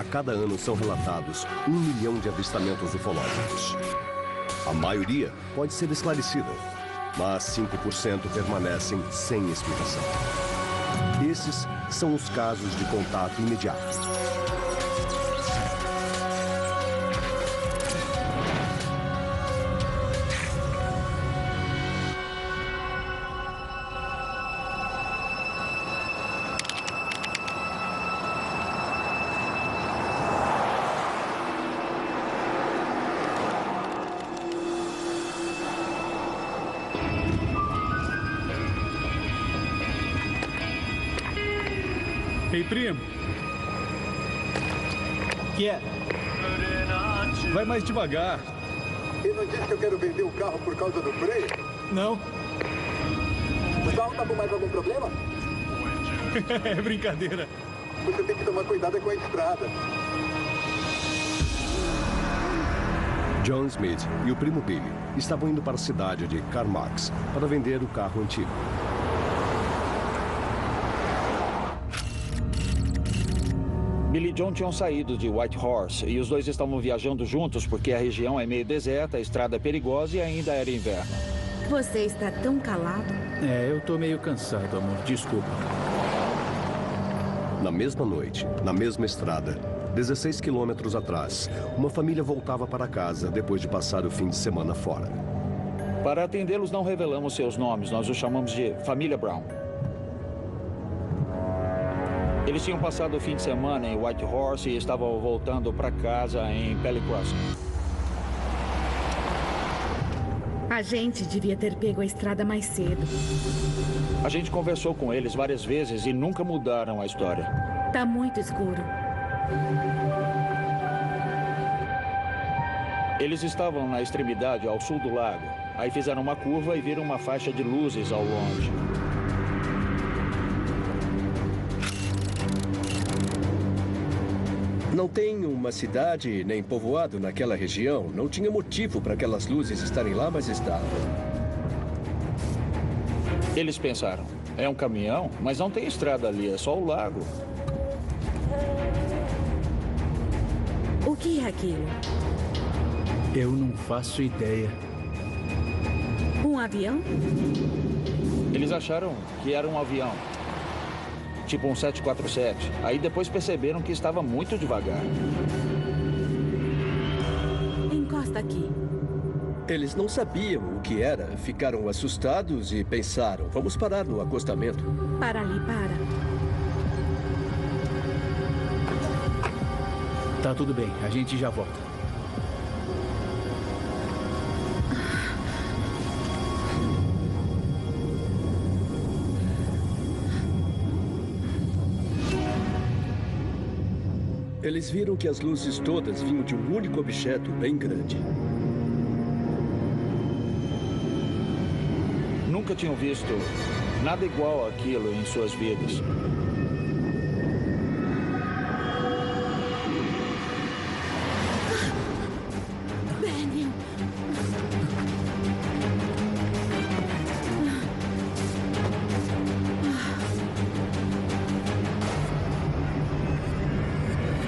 A cada ano são relatados 1 milhão de avistamentos ufológicos. A maioria pode ser esclarecida, mas 5% permanecem sem explicação. Esses são os casos de contato imediato. Ei, primo. Que é? Vai mais devagar. E não disse que eu quero vender o carro por causa do freio? Não. O carro tá com mais algum problema? É brincadeira. Você tem que tomar cuidado com a estrada. John Smith e o primo Billy estavam indo para a cidade de Carmack para vender o carro antigo. Billy e John tinham saído de Whitehorse e os dois estavam viajando juntos porque a região é meio deserta, a estrada é perigosa e ainda era inverno. Você está tão calado. É, eu tô meio cansado, amor. Desculpa. Na mesma noite, na mesma estrada, 16 quilômetros atrás, uma família voltava para casa depois de passar o fim de semana fora. Para atendê-los, não revelamos seus nomes, nós os chamamos de Família Brown. Eles tinham passado o fim de semana em Whitehorse e estavam voltando para casa em Pelly Crossing. A gente devia ter pego a estrada mais cedo. A gente conversou com eles várias vezes e nunca mudaram a história. Tá muito escuro. Eles estavam na extremidade ao sul do lago. Aí fizeram uma curva e viram uma faixa de luzes ao longe. Não tem uma cidade nem povoado naquela região. Não tinha motivo para aquelas luzes estarem lá, mas estavam. Eles pensaram, é um caminhão, mas não tem estrada ali, é só o lago. O que é aquilo? Eu não faço ideia. Um avião? Eles acharam que era um avião. Tipo um 747. Aí depois perceberam que estava muito devagar. Encosta aqui. Eles não sabiam o que era. Ficaram assustados e pensaram, vamos parar no acostamento. Para ali, para. Tá tudo bem, a gente já volta. Eles viram que as luzes todas vinham de um único objeto bem grande. Nunca tinham visto nada igual àquilo em suas vidas. Benny.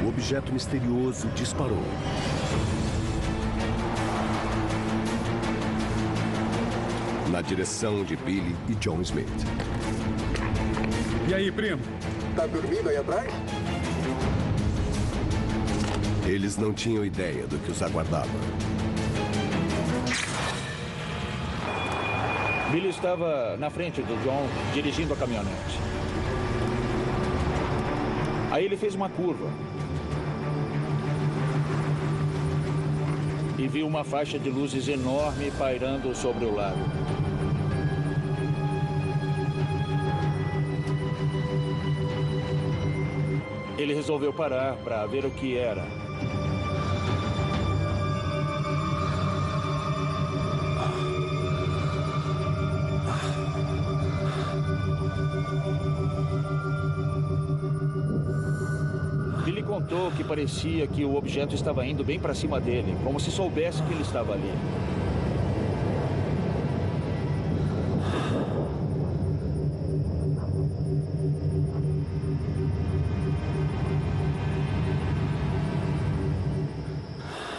O objeto misterioso disparou. Na direção de Billy e John Smith. E aí, primo? Tá dormindo aí atrás? Eles não tinham ideia do que os aguardava. Billy estava na frente do John, dirigindo a caminhonete. Aí ele fez uma curva. E viu uma faixa de luzes enorme pairando sobre o lago. Ele resolveu parar para ver o que era. Billy contou que parecia que o objeto estava indo bem para cima dele, como se soubesse que ele estava ali.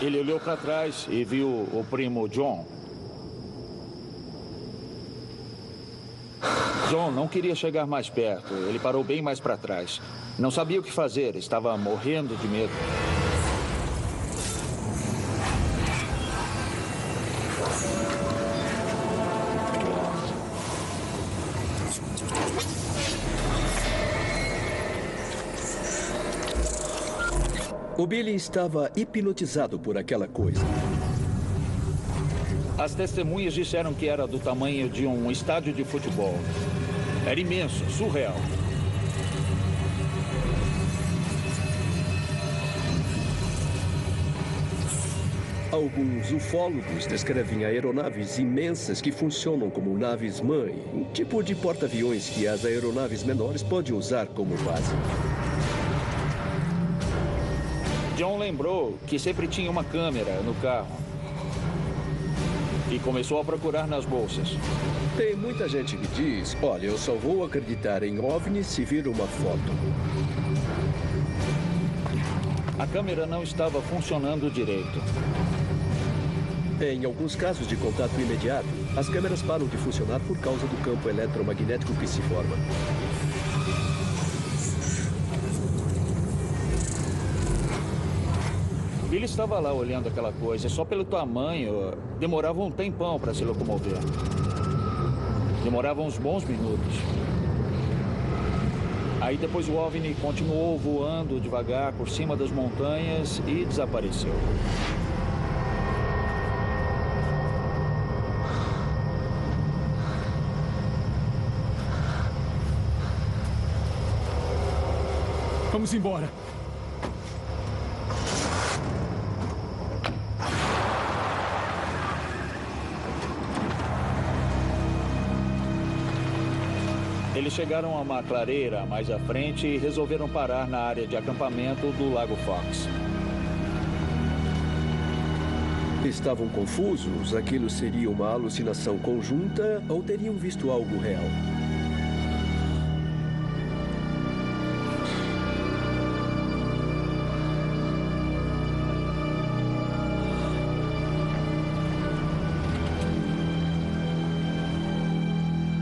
Ele olhou para trás e viu o primo John. John não queria chegar mais perto. Ele parou bem mais para trás. Não sabia o que fazer. Estava morrendo de medo. O Billy estava hipnotizado por aquela coisa. As testemunhas disseram que era do tamanho de um estádio de futebol. Era imenso, surreal. Alguns ufólogos descrevem aeronaves imensas que funcionam como naves-mãe, um tipo de porta-aviões que as aeronaves menores podem usar como base. John lembrou que sempre tinha uma câmera no carro. E começou a procurar nas bolsas. Tem muita gente que diz, olha, eu só vou acreditar em OVNI se vir uma foto. A câmera não estava funcionando direito. Em alguns casos de contato imediato, as câmeras param de funcionar por causa do campo eletromagnético que se forma. Billy estava lá olhando aquela coisa. Só pelo tamanho, demorava um tempão para se locomover. Demorava uns bons minutos. Aí depois o OVNI continuou voando devagar por cima das montanhas e desapareceu. Vamos embora. Eles chegaram a uma clareira mais à frente e resolveram parar na área de acampamento do Lago Fox. Estavam confusos, aquilo seria uma alucinação conjunta ou teriam visto algo real?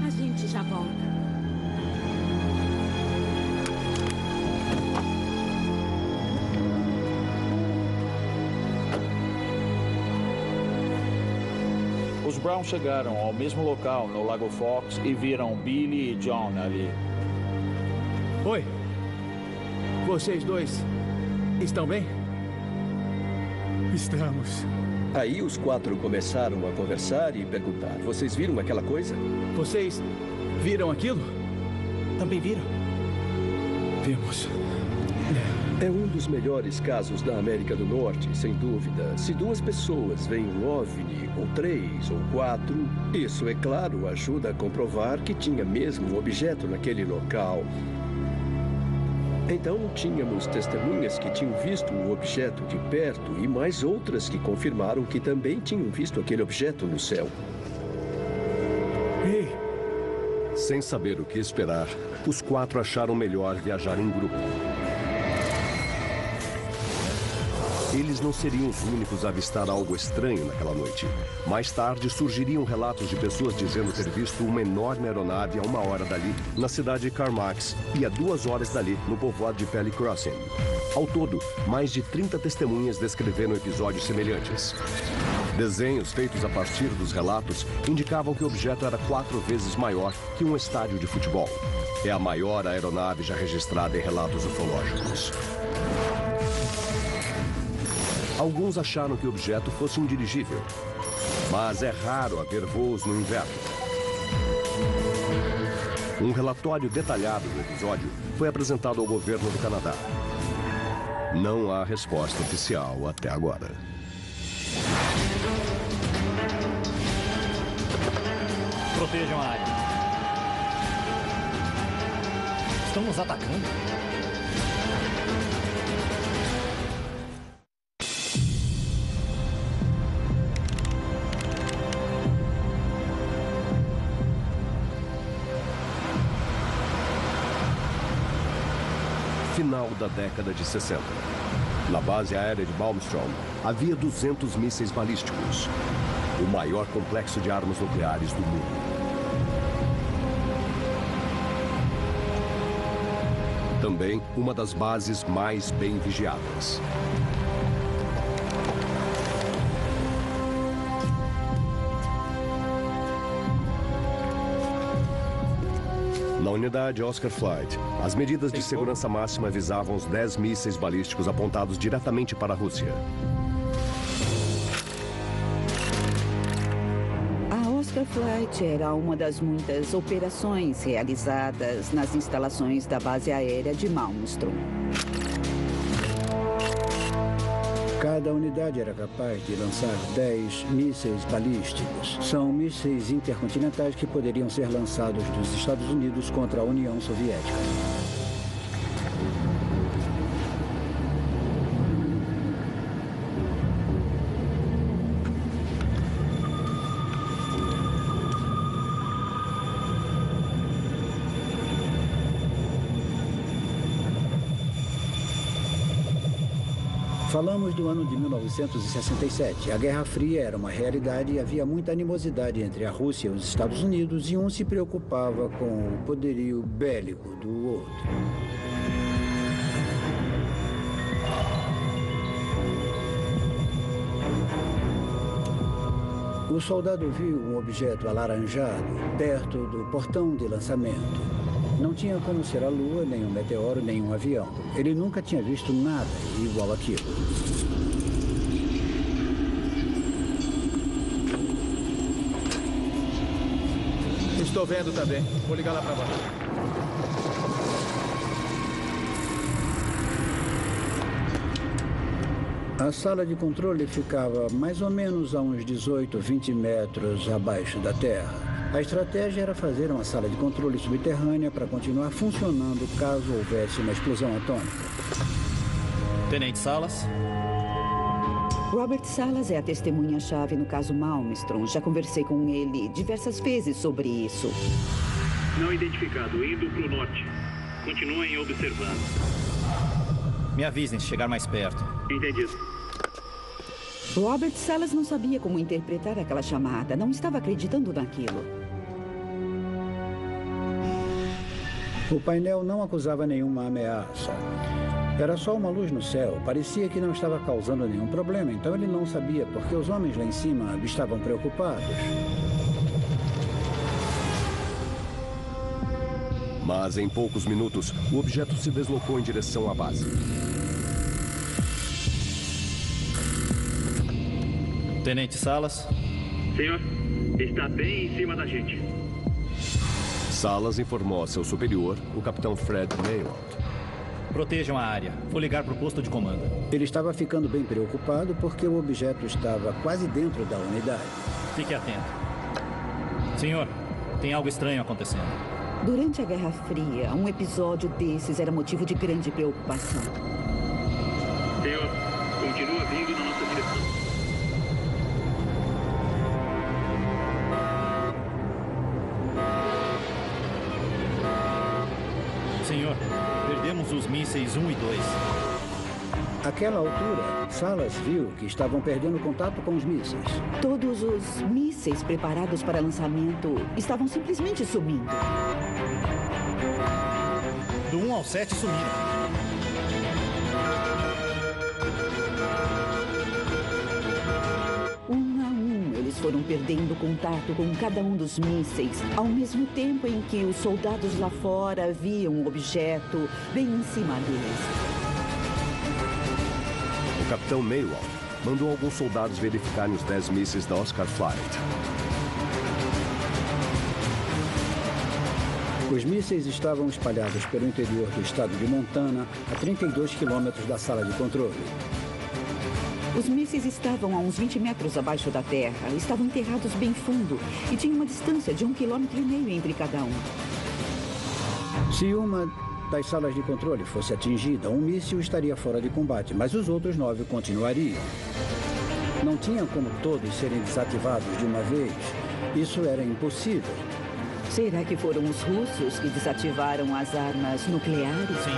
A gente já volta. Os Brown chegaram ao mesmo local no Lago Fox e viram Billy e John ali. Oi. Vocês dois estão bem? Estamos. Aí os quatro começaram a conversar e perguntar, vocês viram aquela coisa? Vocês viram aquilo? Também viram? Vimos. É um dos melhores casos da América do Norte, sem dúvida. Se duas pessoas veem um OVNI, ou 3, ou 4, isso, é claro, ajuda a comprovar que tinha mesmo um objeto naquele local. Então, tínhamos testemunhas que tinham visto o objeto de perto e mais outras que confirmaram que também tinham visto aquele objeto no céu. Ei! Sem saber o que esperar, os quatro acharam melhor viajar em grupo. Eles não seriam os únicos a avistar algo estranho naquela noite. Mais tarde, surgiriam relatos de pessoas dizendo ter visto uma enorme aeronave a 1 hora dali, na cidade de Carmax, e a 2 horas dali, no povoado de Pelly Crossing. Ao todo, mais de 30 testemunhas descreveram episódios semelhantes. Desenhos feitos a partir dos relatos indicavam que o objeto era 4 vezes maior que um estádio de futebol. É a maior aeronave já registrada em relatos ufológicos. Alguns acharam que o objeto fosse um dirigível, mas é raro haver voos no inverno. Um relatório detalhado do episódio foi apresentado ao governo do Canadá. Não há resposta oficial até agora. Protejam a área. Estão nos atacando? Final da década de 60. Na base aérea de Malmstrom, havia 200 mísseis balísticos, o maior complexo de armas nucleares do mundo. Também uma das bases mais bem vigiadas. Na unidade Oscar Flight, as medidas de segurança máxima visavam os 10 mísseis balísticos apontados diretamente para a Rússia. A Oscar Flight era uma das muitas operações realizadas nas instalações da base aérea de Malmstrom. Cada unidade era capaz de lançar 10 mísseis balísticos. São mísseis intercontinentais que poderiam ser lançados dos Estados Unidos contra a União Soviética. Falamos do ano de 1967. A Guerra Fria era uma realidade e havia muita animosidade entre a Rússia e os Estados Unidos, e um se preocupava com o poderio bélico do outro. O soldado viu um objeto alaranjado perto do portão de lançamento. Não tinha como ser a Lua, nem um meteoro, nem um avião. Ele nunca tinha visto nada igual àquilo. Estou vendo também. Vou ligar lá para baixo. A sala de controle ficava mais ou menos a uns 18, 20 metros abaixo da Terra. A estratégia era fazer uma sala de controle subterrânea para continuar funcionando caso houvesse uma explosão atômica. Tenente Salas? Robert Salas é a testemunha-chave no caso Malmstrom. Já conversei com ele diversas vezes sobre isso. Não identificado, indo para o norte. Continuem observando. Me avisem se chegar mais perto. Entendido. Robert Salas não sabia como interpretar aquela chamada. Não estava acreditando naquilo. O painel não acusava nenhuma ameaça. Era só uma luz no céu. Parecia que não estava causando nenhum problema. Então ele não sabia porque os homens lá em cima estavam preocupados. Mas em poucos minutos, o objeto se deslocou em direção à base. Tenente Salas? Senhor, está bem em cima da gente. Salas informou a seu superior, o capitão Fred Maynard. Protejam a área. Vou ligar para o posto de comando. Ele estava ficando bem preocupado porque o objeto estava quase dentro da unidade. Fique atento. Senhor, tem algo estranho acontecendo. Durante a Guerra Fria, um episódio desses era motivo de grande preocupação. Senhor, continua vindo na nossa direção. Senhor, perdemos os mísseis 1 e 2. Àquela altura, Salas viu que estavam perdendo contato com os mísseis. Todos os mísseis preparados para lançamento estavam simplesmente sumindo. Do 1 ao 7 sumiram. Eles foram perdendo contato com cada um dos mísseis, ao mesmo tempo em que os soldados lá fora viam um objeto bem em cima deles. O capitão Maywald mandou alguns soldados verificarem os 10 mísseis da Oscar Flight. Os mísseis estavam espalhados pelo interior do estado de Montana, a 32 quilômetros da sala de controle. Os mísseis estavam a uns 20 metros abaixo da terra, estavam enterrados bem fundo e tinha uma distância de 1,5 km entre cada um. Se uma das salas de controle fosse atingida, um míssil estaria fora de combate, mas os outros 9 continuariam. Não tinha como todos serem desativados de uma vez. Isso era impossível. Será que foram os russos que desativaram as armas nucleares? Sim.